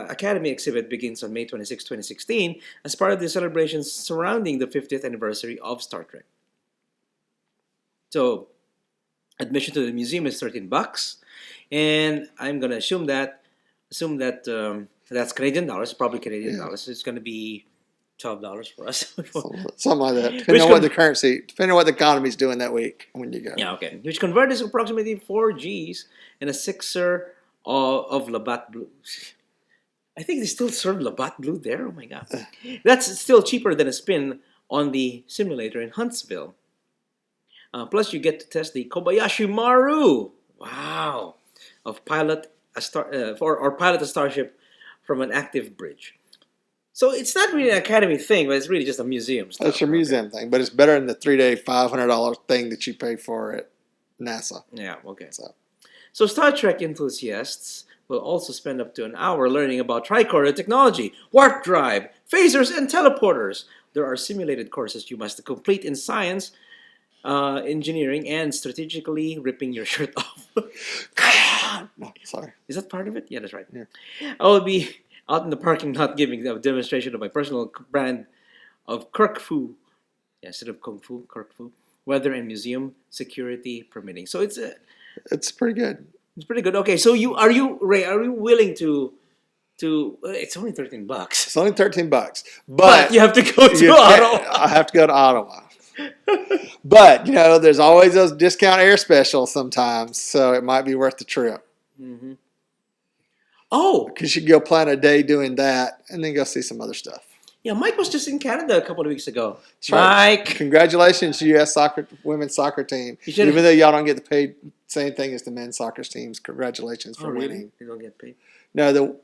Academy exhibit begins on May 26, 2016 as part of the celebrations surrounding the 50th anniversary of Star Trek. So, admission to the museum is $13, and I'm gonna assume that that's Canadian dollars, probably Canadian dollars. It's gonna be $12 for us. Something like that. Depending on what the currency, depending on what the economy's doing that week when you go. Yeah, okay. Which converted to approximately 4 Gs and a sixer of Labatt Blue. I think they still serve Labatt Blue there. Oh my god, that's still cheaper than a spin on the simulator in Huntsville. Plus, you get to test the Kobayashi Maru. Wow, of pilot a starship from an active bridge. So it's not really an academy thing, but it's really just a museum stuff. That's your museum thing, but it's better than the 3-day $500 thing that you pay for at NASA. Yeah, okay. So Star Trek enthusiasts will also spend up to an hour learning about tricorder technology, warp drive, phasers, and teleporters. There are simulated courses you must complete in science, engineering, and strategically ripping your shirt off. No, sorry. Is that part of it? Yeah, that's right. Yeah. I will be out in the parking lot giving a demonstration of my personal brand of Kung Fu. Yeah, instead of Kung Fu, Kung Fu. Weather and museum security permitting. So it's pretty good. It's pretty good. Okay, so Ray, are you willing to it's only $13. It's only $13, but you have to go to Ottawa. I have to go to Ottawa. But there's always those discount air specials sometimes, so it might be worth the trip. Mm-hmm. Oh, because you go plan a day doing that, and then go see some other stuff. Yeah, Mike was just in Canada a couple of weeks ago. That's right. Mike, congratulations, U.S. women's soccer team. Even though y'all don't get the paid same thing as the men's soccer teams, congratulations for winning. They don't get paid. No,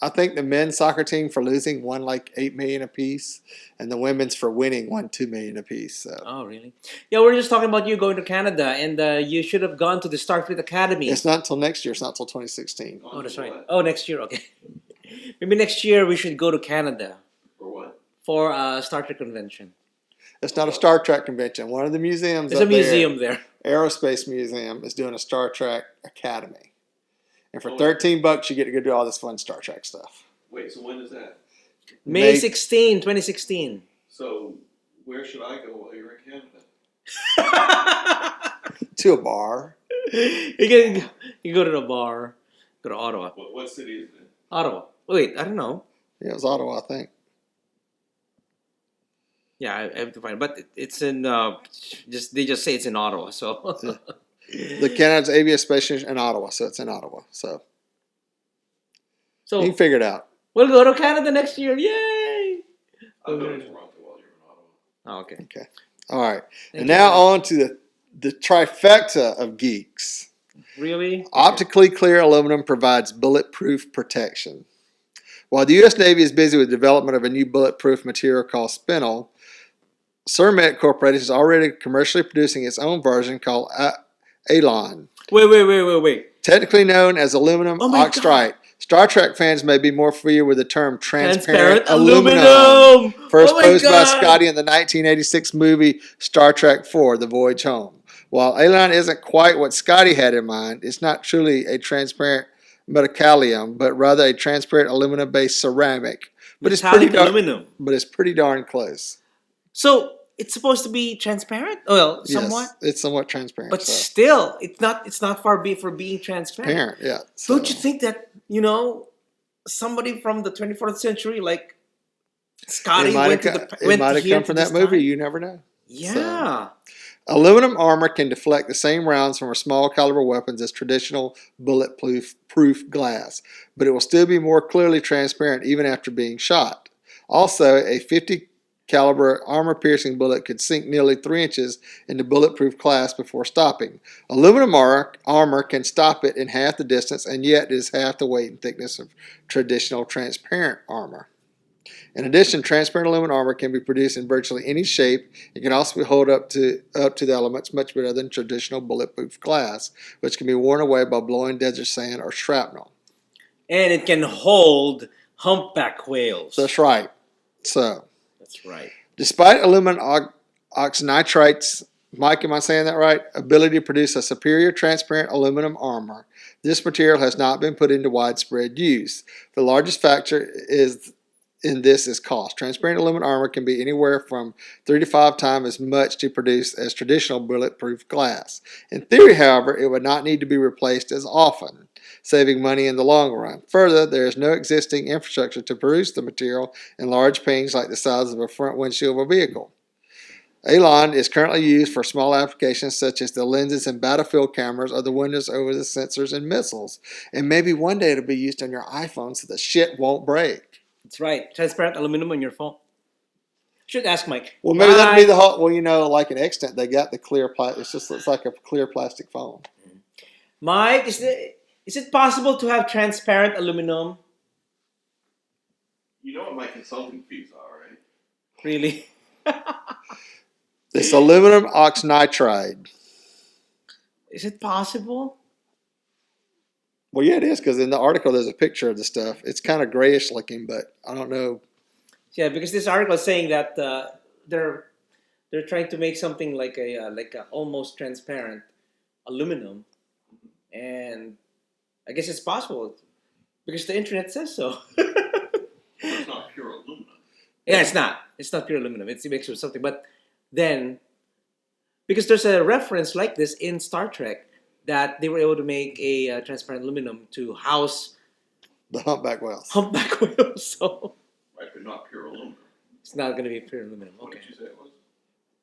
I think the men's soccer team for losing won like $8 million apiece, and the women's for winning won $2 million apiece. So. Oh, really? Yeah, we're just talking about you going to Canada, and you should have gone to the Starfleet Academy. It's not until next year. It's not until 2016. Oh, that's right. Oh, next year. Okay. Maybe next year we should go to Canada. For what? For a Star Trek convention. It's not a Star Trek convention. One of the museums. There's a museum there. Aerospace Museum is doing a Star Trek Academy. And for $13, you get to go do all this fun Star Trek stuff. Wait, so when is that? May 16, 2016. So where should I go while you're in Canada? To a bar. You go to the bar. Go to Ottawa. What city is it? Ottawa. Wait, I don't know. Yeah, it was Ottawa, I think. Yeah, I have to find it. But it's in, they just say it's in Ottawa, so. Yeah. The Canada's Aviation Space in Ottawa, so it's in Ottawa. So you can figure it out. We'll go to Canada next year. Yay! I'll go to Toronto while you're in Ottawa. Oh, okay. Okay. All right. And now on to the trifecta of geeks. Really? Optically clear aluminum provides bulletproof protection. While the U.S. Navy is busy with the development of a new bulletproof material called spinel, Cermet Corporation is already commercially producing its own version called Alon. Wait. Technically known as aluminum oxide. Star Trek fans may be more familiar with the term transparent aluminum. First posed by Scotty in the 1986 movie Star Trek IV, The Voyage Home. While Alon isn't quite what Scotty had in mind, it's not truly a transparent metallurgium, but rather a transparent aluminum-based ceramic. But it's pretty darn close. So it's supposed to be transparent? Well, somewhat. Yes, it's somewhat transparent. But still, it's not far for being transparent. Yeah. So. Don't you think that, somebody from the 24th century, like Scotty, it might have come from that movie. You never know. Yeah. So, aluminum armor can deflect the same rounds from small caliber weapons as traditional bulletproof glass, but it will still be more clearly transparent even after being shot. Also, a 50 caliber armor-piercing bullet could sink nearly 3 inches into bulletproof glass before stopping. Aluminum armor can stop it in half the distance, and yet is half the weight and thickness of traditional transparent armor. In addition, transparent aluminum armor can be produced in virtually any shape. It can also hold up to the elements much better than traditional bulletproof glass, which can be worn away by blowing desert sand or shrapnel. And it can hold humpback whales. That's right. So, that's right. Despite aluminum oxynitrite's, Mike, am I saying that right? Ability to produce a superior transparent aluminum armor, this material has not been put into widespread use. The largest factor in this is cost. Transparent aluminum armor can be anywhere from 3 to 5 times as much to produce as traditional bulletproof glass. In theory, however, it would not need to be replaced as often, saving money in the long run. Further, there is no existing infrastructure to produce the material in large panes like the size of a front windshield of a vehicle. Alon is currently used for small applications such as the lenses in battlefield cameras or the windows over the sensors and missiles. And maybe one day it'll be used on your iPhone so the shit won't break. That's right. Transparent aluminum on your phone. Should ask Mike. Well, maybe that'd be the whole. Well, like an extent, they got the clear plastic. It just looks like a clear plastic phone. Mike, is it possible to have transparent aluminum? You know what my consulting fees are, right? Really? It's aluminum oxynitride. Is it possible? Well, yeah, it is, because in the article there's a picture of the stuff. It's kind of grayish looking, but I don't know. Yeah, because this article is saying that they're trying to make something like a almost transparent aluminum, and I guess it's possible because the internet says so. It's not pure aluminum. Yeah, it's not. It's not pure aluminum. It's a mixture of something. But then, because there's a reference like this in Star Trek that they were able to make a transparent aluminum to house the humpback whales. Humpback whales. So right, but not pure aluminum. It's not going to be pure aluminum. What Okay. did you say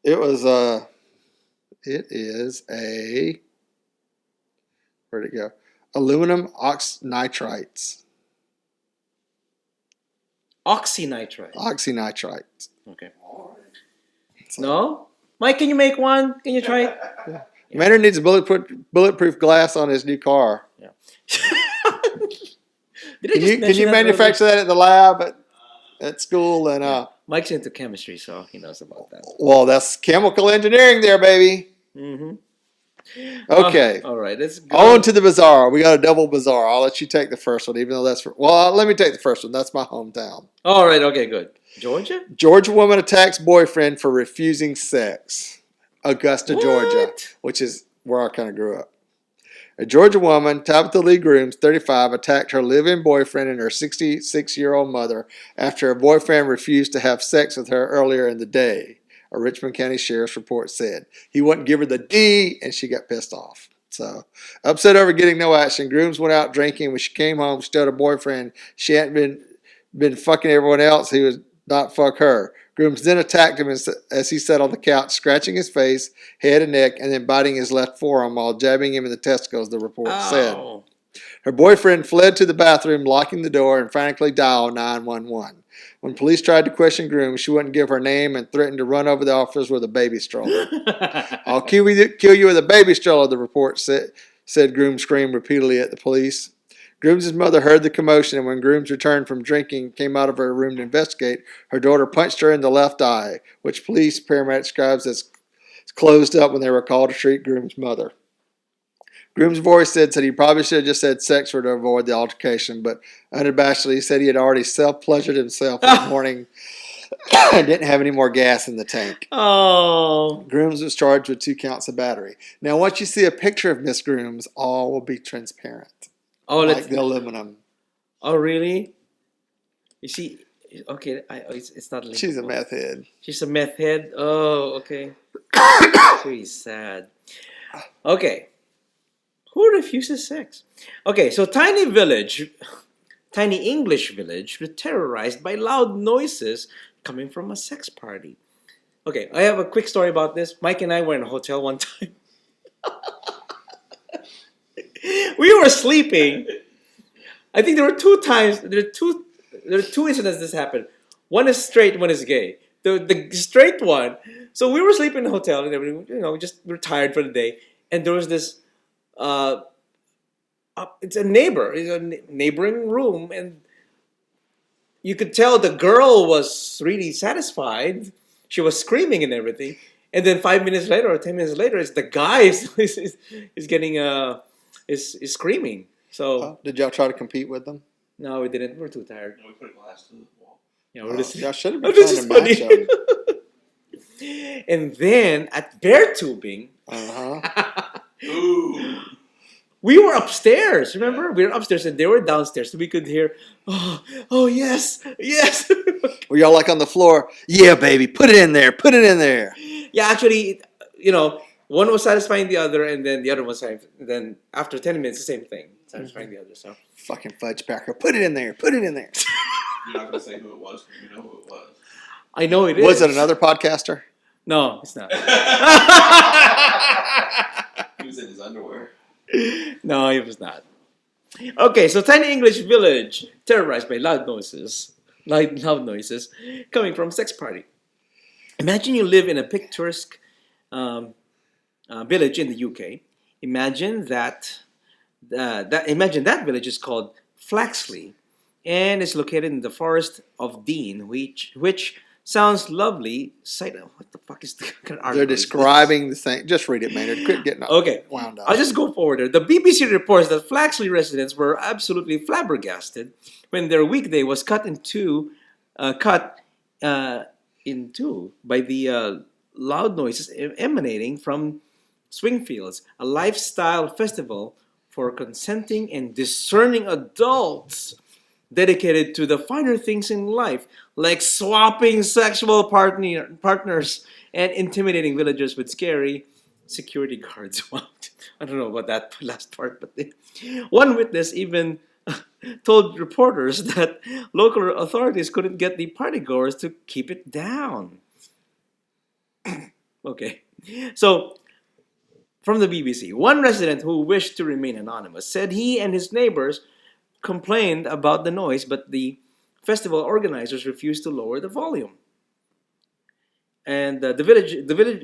it was? It is a. Where'd it go? Aluminum oxynitrites. Oxynitrite. Oxynitrites. Okay. All right. So, no? Mike, can you make one? Can you try it? Yeah. Maynard needs a bulletproof glass on his new car. Yeah. Can you manufacture that at the lab at school? And Mike's into chemistry, so he knows about that. Well, that's chemical engineering there, baby. Mm-hmm. Okay. All right. Let's go. On to the bazaar. We got a double bazaar. I'll let you take the first one, even though that's let me take the first one. That's my hometown. All right. Okay, good. Georgia? Georgia woman attacks boyfriend for refusing sex. Augusta, Georgia, which is where I kind of grew up. A Georgia woman, Tabitha Lee Grooms, 35, attacked her live-in boyfriend and her 66-year-old mother after her boyfriend refused to have sex with her earlier in the day, a Richmond County Sheriff's report said. He wouldn't give her the D, and she got pissed off. So, upset over getting no action, Grooms went out drinking. When she came home, she told her boyfriend she hadn't been fucking everyone else. He was not fuck her. Grooms then attacked him as he sat on the couch, scratching his face, head, and neck, and then biting his left forearm while jabbing him in the testicles, the report said. Her boyfriend fled to the bathroom, locking the door, and frantically dialed 911. When police tried to question Grooms, she wouldn't give her name and threatened to run over the officers with a baby stroller. I'll kill you with a baby stroller, the report said. Grooms screamed repeatedly at the police. Grooms' mother heard the commotion, and when Grooms returned from drinking and came out of her room to investigate, her daughter punched her in the left eye, which police paramedics described as closed up when they were called to treat Grooms' mother. Grooms' voice said he probably should have just said sex to avoid the altercation, but unabashedly he said he had already self-pleasured himself that morning and didn't have any more gas in the tank. Oh. Grooms was charged with 2 counts of battery. Now, once you see a picture of Miss Grooms, all will be transparent. Oh, like the aluminum. Oh, really? You see, okay, it's not. Linkable. She's a meth head. She's a meth head. Oh, okay. Pretty sad. Okay. Who refuses sex? Okay, so tiny English village was terrorized by loud noises coming from a sex party. Okay, I have a quick story about this. Mike and I were in a hotel one time. We were sleeping. I think there were 2 times. There are two incidents this happened. One is straight, one is gay. The straight one. So we were sleeping in the hotel and everything. We're tired for the day. And there was this. It's a neighboring room, and you could tell the girl was really satisfied. She was screaming and everything. And then 5 minutes later or 10 minutes later, it's the guy is getting is screaming. So Did y'all try to compete with them? no, we didn't. We're too tired. No, we put a glass to the wall. Yeah, we're just. Y'all should have Oh, been this trying is to funny. match them. And then at bear tubing, Ooh. we were upstairs. Remember, we were upstairs and they were downstairs, so we could hear, oh yes, yes. Were y'all like on the floor? Yeah, baby, put it in there. Put it in there. Yeah, actually, one was satisfying the other, and then the other was then after 10 minutes, the same thing, satisfying the other. So Fucking fudge packer. Put it in there. Put it in there. You're not going to say who it was, but you know who it was. I know it is. Was it another podcaster? No, it's not. He was in his underwear. No, it was not. Okay, so tiny English village terrorized by loud noises coming from sex party. Imagine you live in a picturesque village in the UK. Imagine that village is called Flaxley, and it's located in the forest of Dean, which sounds lovely. What the fuck is the article? They're describing the thing. Just read it, man. Quit getting wound up. I'll just go forward there. The BBC reports that Flaxley residents were absolutely flabbergasted when their weekday was cut in two by the loud noises emanating from Swingfields, a lifestyle festival for consenting and discerning adults dedicated to the finer things in life, like swapping sexual partners and intimidating villagers with scary security guards. Wow. I don't know about that last part, but one witness even told reporters that local authorities couldn't get the partygoers to keep it down. Okay. So, from the BBC, one resident who wished to remain anonymous said he and his neighbors complained about the noise, but the festival organizers refused to lower the volume. And the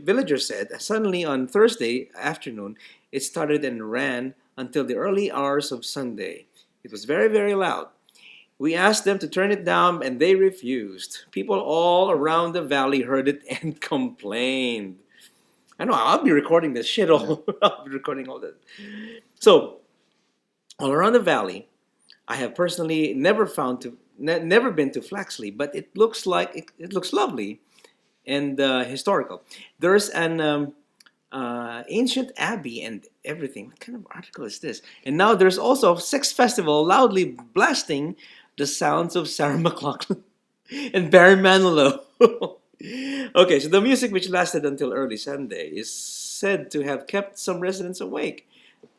villager said, suddenly on Thursday afternoon, it started and ran until the early hours of Sunday. It was very, very loud. We asked them to turn it down, and they refused. People all around the valley heard it and complained. I know, I'll be recording this shit all. I'll be recording all that. So, all around the valley, I have personally never been to Flaxley, but it looks like it looks lovely and historical. There's an ancient abbey and everything. What kind of article is this? And now there's also a sex festival loudly blasting the sounds of Sarah McLachlan and Barry Manilow. Okay, so the music, which lasted until early Sunday, is said to have kept some residents awake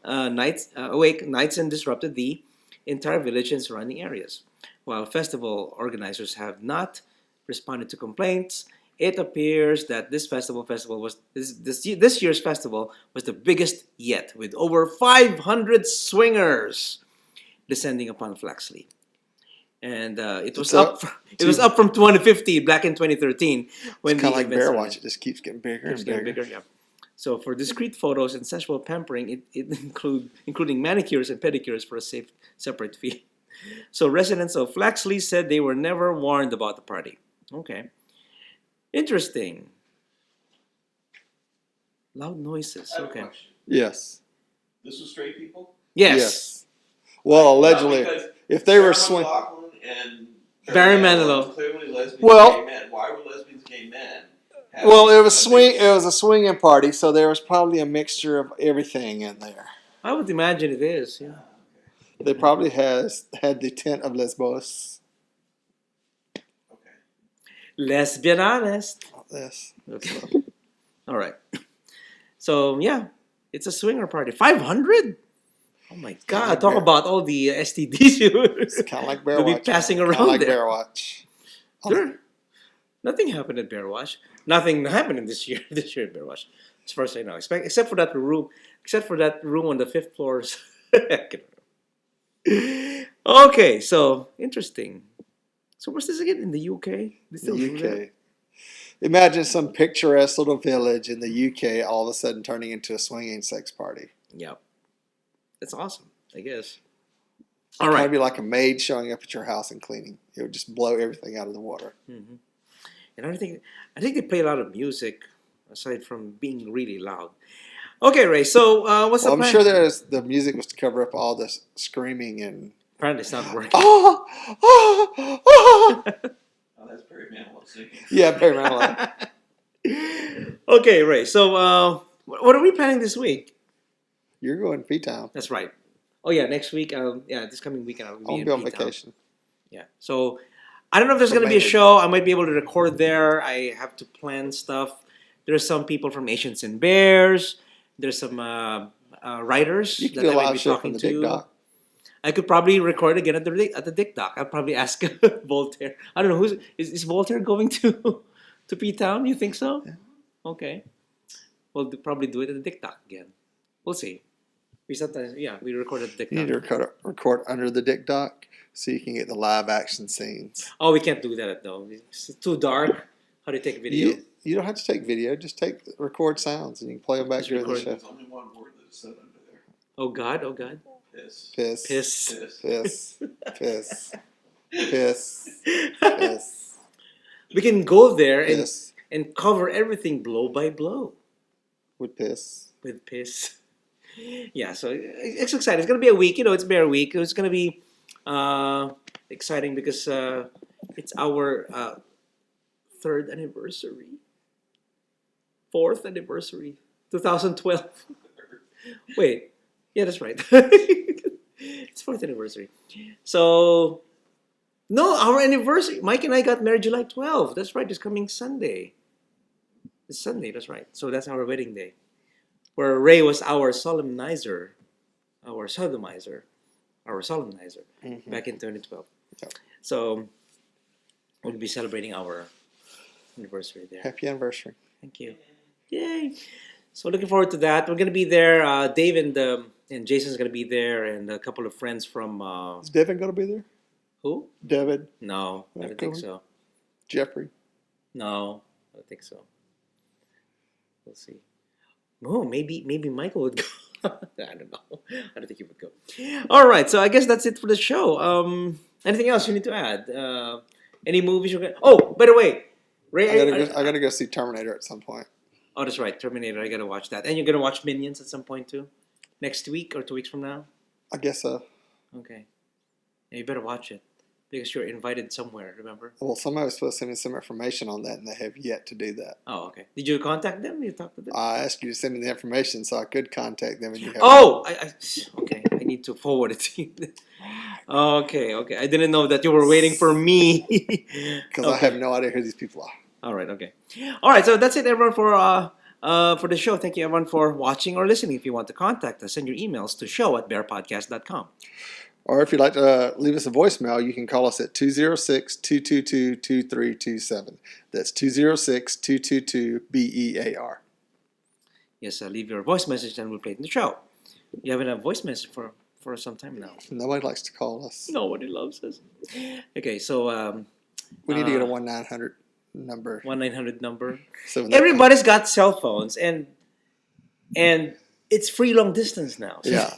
nights and disrupted the entire village and surrounding areas. While festival organizers have not responded to complaints, it appears that this year's festival was the biggest yet, with over 500 swingers descending upon Flaxley. And it was up from 250 back in 2013 when it's kind of like Bear Watch. It just keeps getting bigger and bigger. Yeah. So for discreet photos and sensual pampering, including manicures and pedicures for a separate fee. So residents of Flaxley said they were never warned about the party. Okay. Interesting. Loud noises. I have a Okay. question. Yes. This was straight people? Yes. Well, allegedly, Because if they were Sarah swing. McLachlan and Barry were Manilow. clearly lesbians, Well- gay men. Why were lesbians gay men? Well, it was a swinging party, so there was probably a mixture of everything in there. I would imagine it is. Yeah. They probably had the tent of Lesbos. Okay. Let's be honest. Yes. Okay. All right. So yeah, it's a swinger party. 500. Oh my God! Talk about all the STDs It's kind of like Bear They'll be Watch. passing man. around Kinda like there. Bear Watch. Sure. Nothing happened at Bear Watch. Nothing happened this year at Bear Watch, as far as I know. Except for that room. Except for that room on the 5th floor. Okay, so interesting. So what's this again in the UK? They still The do that? UK. Imagine some picturesque little village in the UK all of a sudden turning into a swinging sex party. Yeah. That's awesome, I guess. All Kind right. of be like a maid showing up at your house and cleaning. It would just blow everything out of the water. Mm-hmm. And I think they play a lot of music aside from being really loud. Okay, Ray. So what's Well, the I'm plan? sure the music was to cover up all this screaming and Apparently, it's not working. ah, ah, ah. Oh, that's Barry Manilow singing. Yeah, Barry Manilow. Okay, Ray. So what are we planning this week? You're going to P-Town. That's right. Oh yeah, next week. This coming weekend I'll be I'll in be on P-Town. vacation. Yeah. So I don't know if there's So going to be a maybe- show. I might be able to record there. I have to plan stuff. There's some people from Asians and Bears. There's some writers You can that do a I might live be show from talking the Dick to. Dock. I could probably record again at the Dick Dock. I'll probably ask Voltaire. I don't know is Voltaire going to P Town? You think so? Yeah. Okay. We'll probably do it at the Dick Dock again. We'll see. We sometimes we record at the Dick You need to Dock. record under the Dick Dock so you can get the live action scenes. Oh, we can't do that though. It's too dark. How do you take video? You don't have to take video. Just record sounds and you can play them back Just during the record. show. There's only one word that is said under there. Oh God! Oh God! Piss. Piss. Piss. Piss. Piss. Piss. Piss. Piss. We can go there and Piss. cover everything blow by blow With piss. with piss. Yeah, so it's exciting. It's gonna be a week. It's Bear Week. It's gonna be exciting because it's our third anniversary, fourth anniversary, 2012. Wait, yeah, that's right. It's fourth anniversary. So no, our anniversary. Mike and I got married July 12th. That's right. This coming Sunday. It's Sunday. That's right. So that's our wedding day, where Ray was our solemnizer, our sodomizer, Mhm. back in 2012. Yep. So we'll be celebrating our anniversary there. Happy anniversary. Thank you. Yay! So looking forward to that. We're gonna be there. Dave and Jason's gonna be there, and a couple of friends from Is Devin going to be there? who? Devin, No, I don't think so. Jeffrey. No, I don't think so. We'll see. Oh, maybe Michael would go. I don't know. I don't think he would go. All right, so I guess that's it for the show. Anything else you need to add? Any movies you're gonna? Oh, by the way, Ray, I gotta go see Terminator at some point. oh, that's right, Terminator. I gotta watch that, and you're gonna watch Minions at some point too, next week or 2 weeks from now. I guess so. Okay, yeah, you better watch it because you're invited somewhere. Remember? Well, somebody was supposed to send me some information on that, and they have yet to do that. Oh, okay. Did you contact them? You talked to them? I asked you to send me the information so I could contact them, and you have. Oh, okay. I need to forward it to you. Okay. I didn't know that you were waiting for me. Because I have no idea who these people are. All right. Okay. All right. So that's it, everyone, for the show. Thank you, everyone, for watching or listening. If you want to contact us, send your emails to show@bearpodcast.com. Or if you'd like to leave us a voicemail, you can call us at 206-222-2327. That's 206-222-BEAR. Yes, leave your voice message and we'll play it in the show. You haven't a voice message for some time now. Nobody likes to call us. Nobody loves us. Okay, so We need to get a 1-900 number. 1-900 number. So when they Everybody's got cell phones, and it's free long distance now. call- Yeah.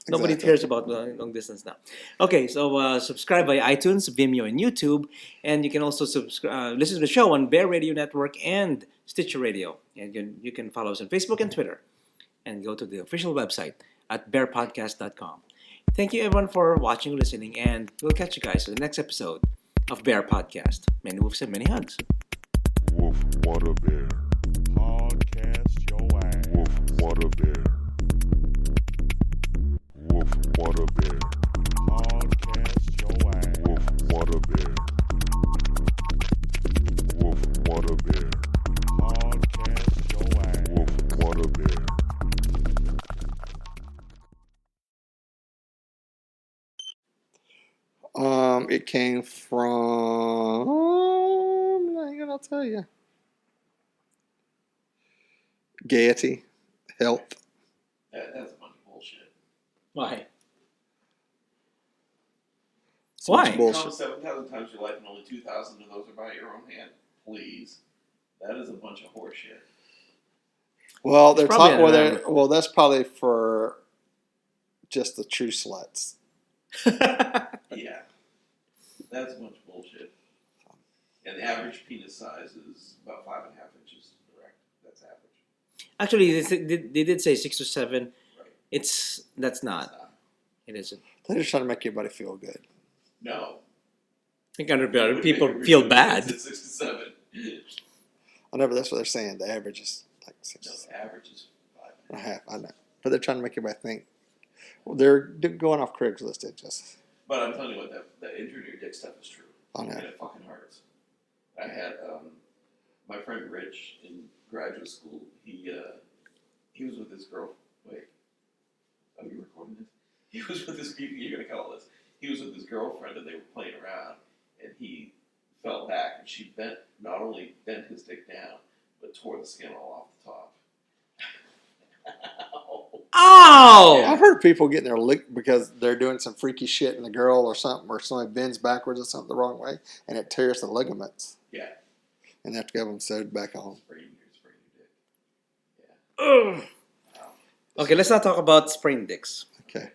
Nobody exactly. cares about long distance now. Okay, so subscribe via iTunes, Vimeo, and YouTube, and you can also listen to the show on Bear Radio Network and Stitcher Radio. And you can follow us on Facebook and Twitter, and go to the official website at BearPodcast.com. Thank you, everyone, for watching and listening, and we'll catch you guys in the next episode of Bear Podcast. Many woofs and many hugs. Woof, what a bear. Podcast your ass. Woof, what a bear. Woof, what a bear. Podcast your ass. Woof, what a bear. Woof, what a bear. Podcast your ass. Woof, what a bear. It came from. Hang on, I'll tell you. Gaiety, health. That's a bunch of bullshit. Why? It's a bunch Why? of bullshit. Count 7,000 times your life and only 2,000 of those are by your own hand. Please. That is a bunch of horseshit. Well, It's they're probably talking. an Well, that's probably for just the true sluts. Yeah, that's a bunch of bullshit. And the average penis size is about 5.5 inches erect. That's average. Actually, they did say 6 to 7. Right. That's It's not. not. It isn't. They're just trying to make everybody feel good. No. I think other Would people make it feel really bad. good. It's 6 to 7. I know, but that's what they're saying. The average is like six No, and the average is 5.5. a half. I know, but they're trying to make everybody think. Well, they're going off Craigslist. It just. But I'm telling you what, that injury to your dick stuff is true. I know. And it fucking hurts. I had my friend Rich in graduate school. He was with this girl. Wait, are you recording this? He was with this. You're gonna call this. He was with his girlfriend, and they were playing around, and he fell back, and she not only bent his dick down, but tore the skin all off the top. Oh! I've heard people getting their lick because they're doing some freaky shit in the girl or something, or somebody bends backwards or something the wrong way, and it tears the ligaments. Yeah. And they have to get them sewed back on. Sprained your dick. Yeah. Ugh. Okay, let's not talk about sprained dicks. Okay.